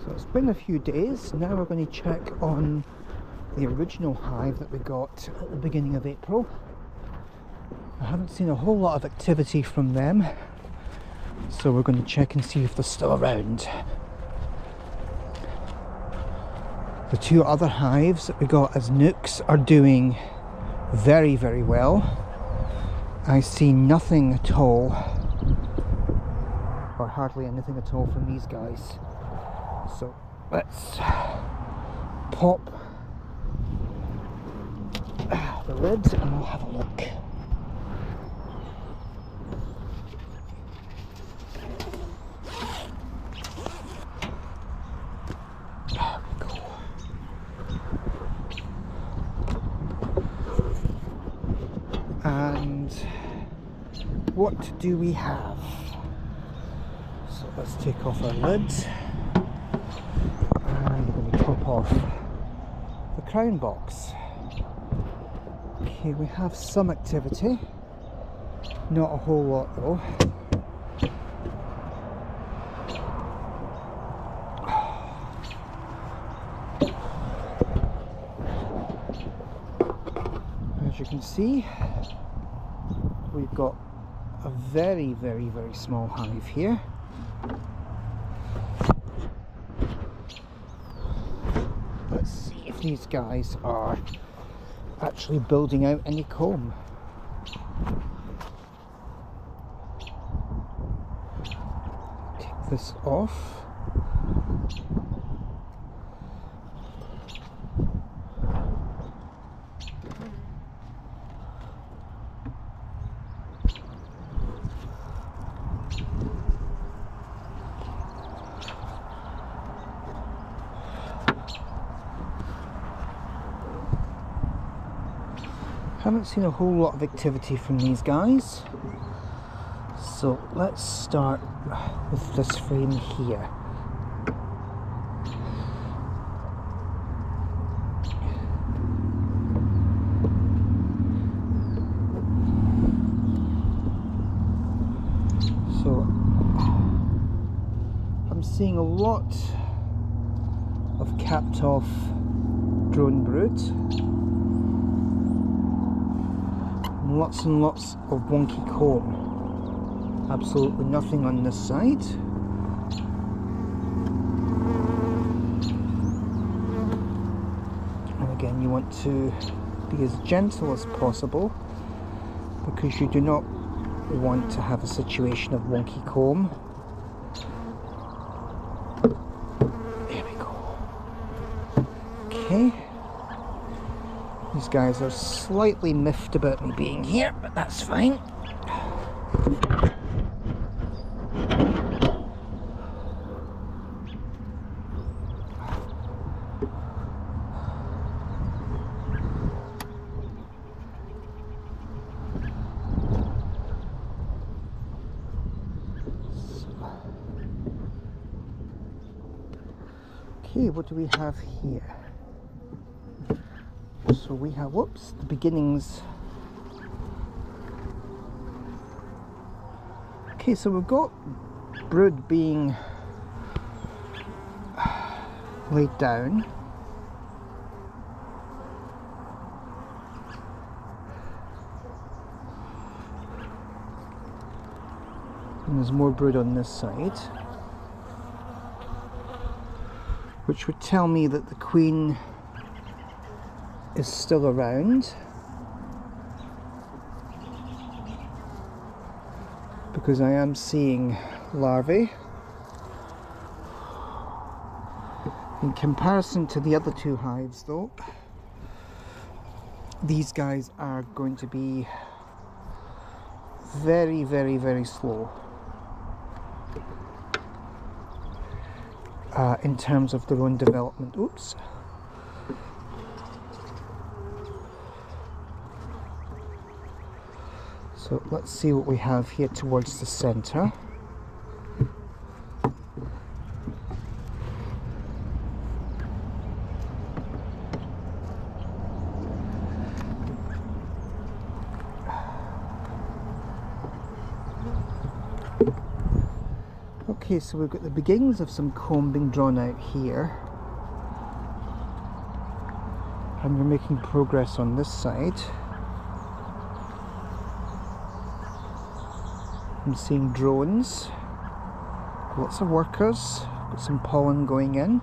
So it's been a few days. Now we're going to check on the original hive that we got at the beginning of April. I haven't seen a whole lot of activity from them, so we're going to check and see if they're still around. The two other hives that we got as nukes are doing very, very well. I see nothing at all, or hardly anything at all from these guys. So let's pop the lid and we'll have a look. There we go. And what do we have? So let's take off our lids. And we're going to top off the crown box. Okay, we have some activity. Not a whole lot though. As you can see, we've got a very, very, very small hive here. Let's see if these guys are actually building out any comb. Take this off. Haven't seen a whole lot of activity from these guys, so let's start with this frame here. So I'm seeing a lot of capped off drone brood. Lots and lots of wonky comb. Absolutely nothing on this side. And again, you want to be as gentle as possible because you do not want to have a situation of wonky comb. There we go. Okay. These guys are slightly miffed about me being here, but that's fine. Okay, what do we have here? So we have, whoops, the beginnings. Okay, so we've got brood being laid down. And there's more brood on this side, which would tell me that the queen is still around, because I am seeing larvae. In comparison to the other two hives though, these guys are going to be very, very, very slow in terms of their own development. Oops. So let's see what we have here towards the center. Okay, so we've got the beginnings of some comb being drawn out here, and we're making progress on this side. I'm seeing drones, lots of workers, got some pollen going in.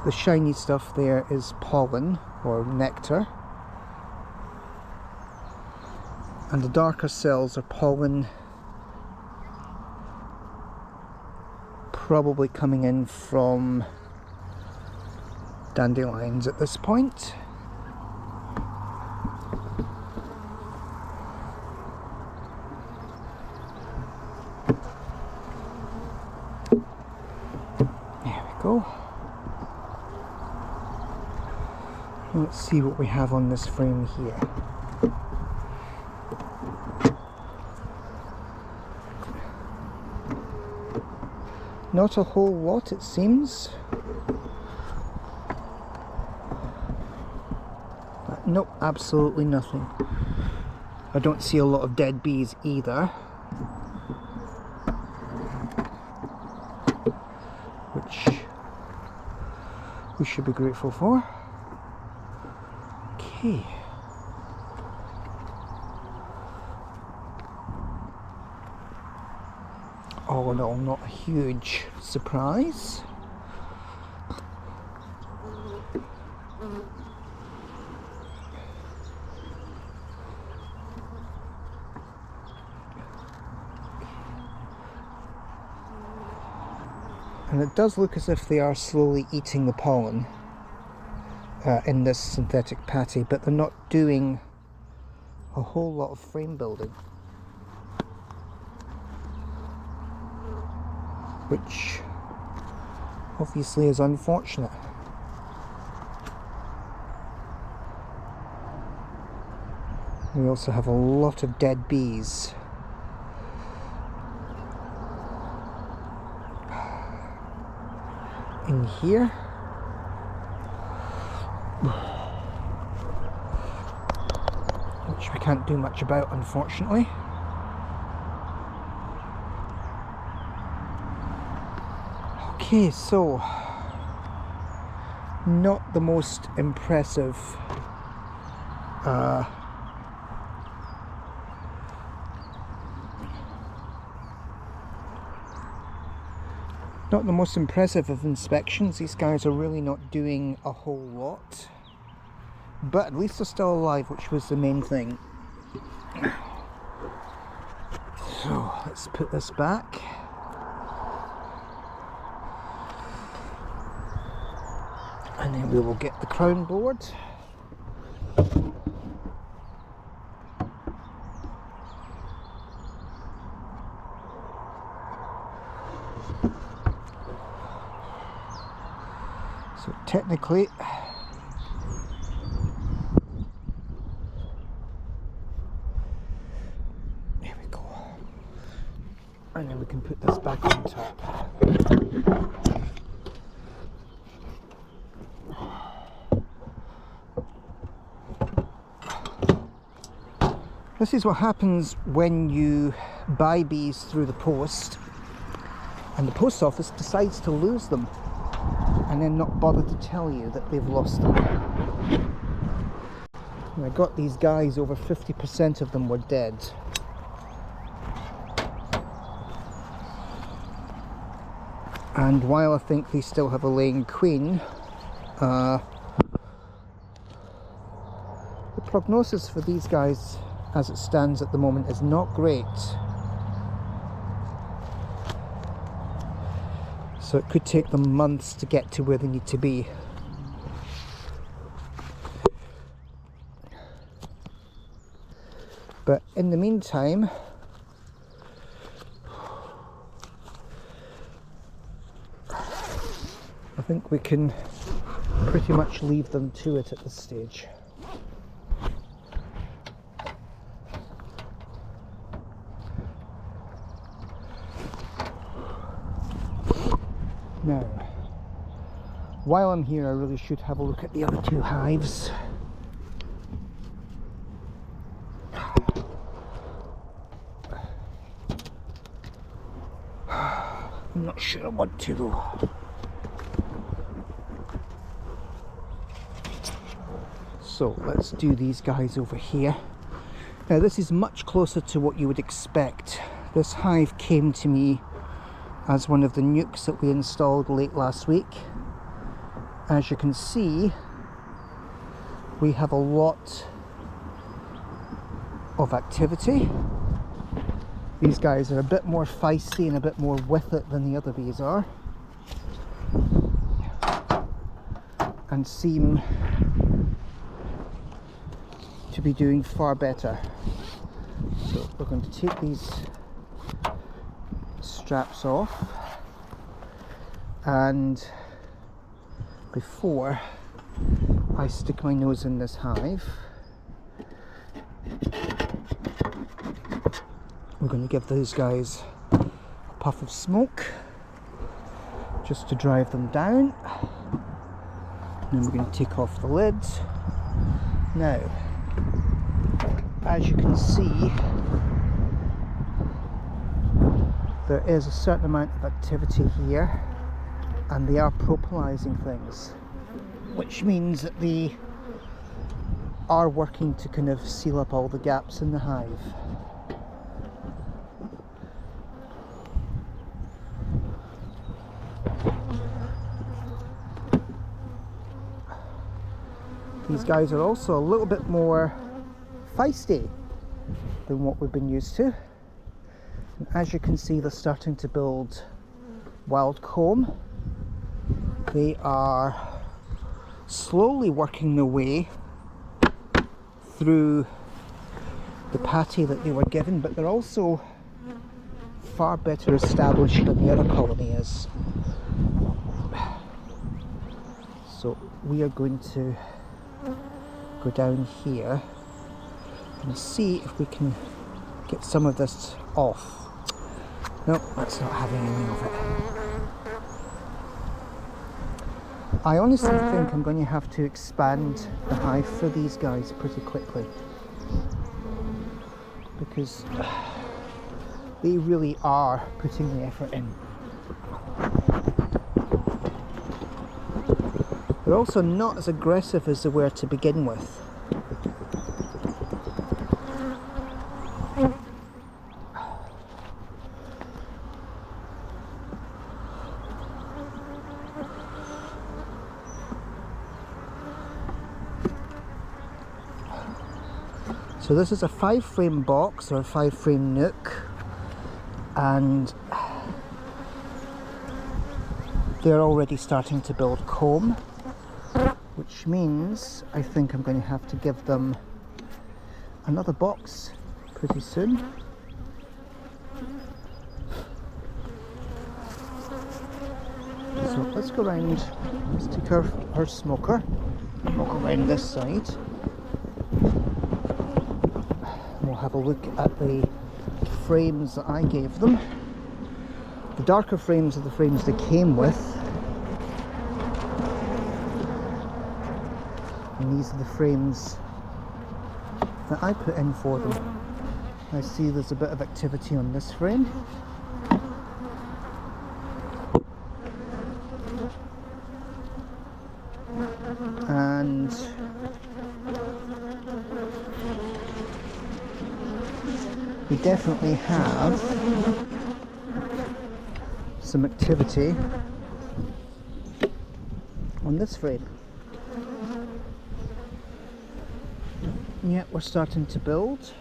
The shiny stuff there is pollen or nectar, and the darker cells are pollen, probably coming in from dandelions at this point. There we go. Let's see what we have on this frame here. Not a whole lot, it seems. Nope, absolutely nothing. I don't see a lot of dead bees either, which we should be grateful for. Okay. All in all, not a huge surprise. And it does look as if they are slowly eating the pollen in this synthetic patty, but they're not doing a whole lot of frame building, which obviously is unfortunate. We also have a lot of dead bees. In here, which we can't do much about, unfortunately. Okay, so not the most impressive of inspections. These guys are really not doing a whole lot, but at least they're still alive, which was the main thing. So let's put this back. And then we will get the crown board. So technically, there we go. And then we can put this back on top. This is what happens when you buy bees through the post and the post office decides to lose them and then not bother to tell you that they've lost them. And I got these guys, over 50% of them were dead. And while I think they still have a laying queen, the prognosis for these guys as it stands at the moment is not great. So it could take them months to get to where they need to be. But in the meantime, I think we can pretty much leave them to it at this stage. Now, while I'm here, I really should have a look at the other two hives. I'm not sure I want to though. So let's do these guys over here. Now this is much closer to what you would expect. This hive came to me as one of the nukes that we installed late last week. As you can see, we have a lot of activity. These guys are a bit more feisty and a bit more with it than the other bees are, and seem to be doing far better. So we're going to take these straps off, and before I stick my nose in this hive, we're going to give those guys a puff of smoke just to drive them down, and then we're going to take off the lids. Now, as you can see, there is a certain amount of activity here, and they are propalizing things, which means that they are working to kind of seal up all the gaps in the hive. These guys are also a little bit more feisty than what we've been used to. And as you can see, they're starting to build wild comb. They are slowly working their way through the patty that they were given, but they're also far better established than the other colony is. So we are going to go down here and see if we can get some of this off. Nope, that's not having any of it. I honestly think I'm going to have to expand the hive for these guys pretty quickly, because they really are putting the effort in. They're also not as aggressive as they were to begin with. So this is a 5-frame box, or a 5-frame nook, and they're already starting to build comb, which means I think I'm going to have to give them another box pretty soon. So let's go around, let's take our smoker, and walk around this side. We'll have a look at the frames that I gave them. The darker frames are the frames they came with, and these are the frames that I put in for them. I see there's a bit of activity on this frame. And we definitely have some activity on this frame. Yeah, we're starting to build.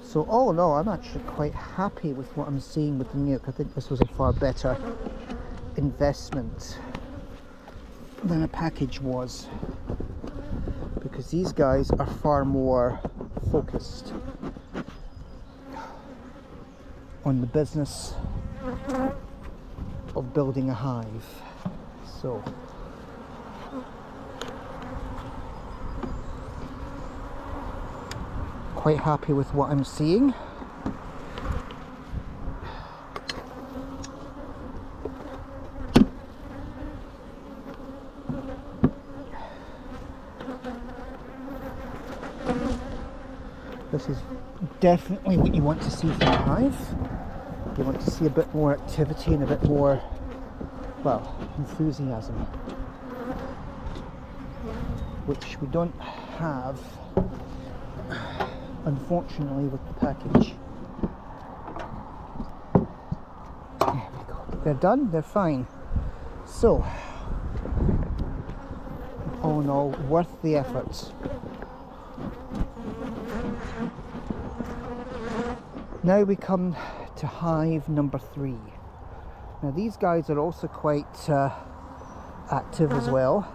So all in all, I'm actually quite happy with what I'm seeing with the nuke. I think this was a far better investment than a package was, because these guys are far more focused on the business of building a hive. So quite happy with what I'm seeing. This is definitely what you want to see from a hive. You want to see a bit more activity and a bit more, well, enthusiasm, which we don't have, unfortunately, with the package. There we go. They're done, they're fine. So, all in all, worth the effort. Now we come to hive number 3. Now these guys are also quite active as well.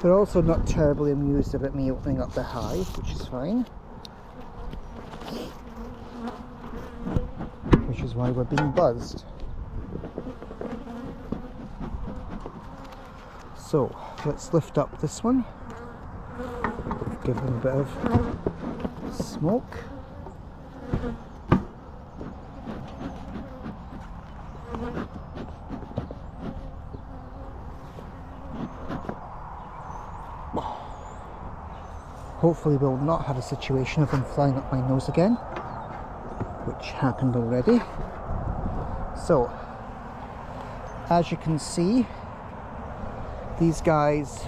They're also not terribly amused about me opening up the hive, which is fine. Which is why we're being buzzed. So, let's lift up this one. Give them a bit of smoke. Hopefully we'll not have a situation of them flying up my nose again, which happened already. So, as you can see, these guys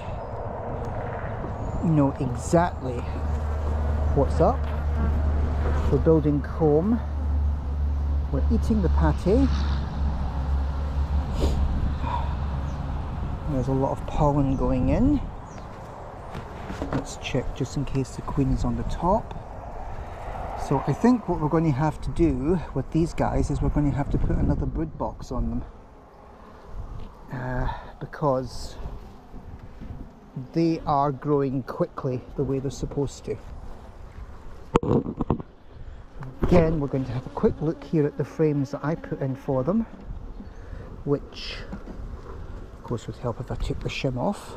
know exactly what's up. We're building comb, we're eating the pate. There's a lot of pollen going in. Let's check just in case the queen is on the top. So I think what we're going to have to do with these guys is we're going to have to put another brood box on them, because they are growing quickly the way they're supposed to. Again, we're going to have a quick look here at the frames that I put in for them, which of course would help if I took the shim off.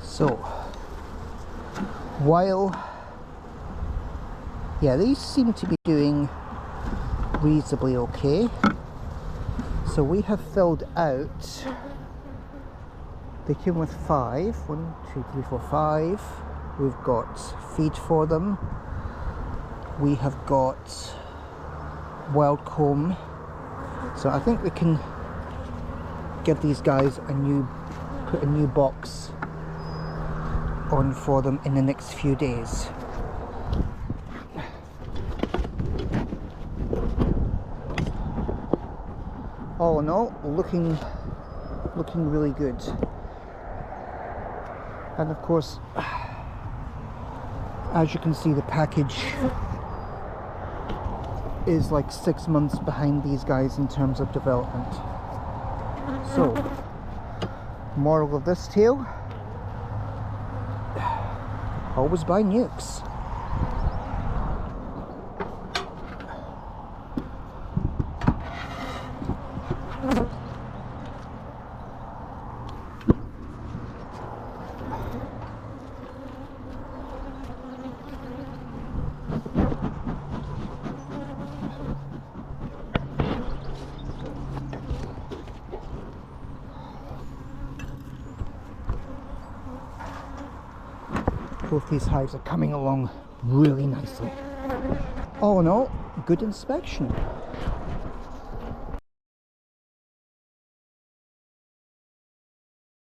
So, while, yeah, these seem to be doing reasonably okay. So we have filled out, they came with 5, 1, 2, 3, 4, 5. We've got feed for them. We have got wild comb. So I think we can give these guys put a new box on for them in the next few days. All in all, looking really good. And of course, as you can see, the package is like 6 months behind these guys in terms of development. So, moral of this tale, always buy nukes. Both these hives are coming along really nicely. All in all, good inspection.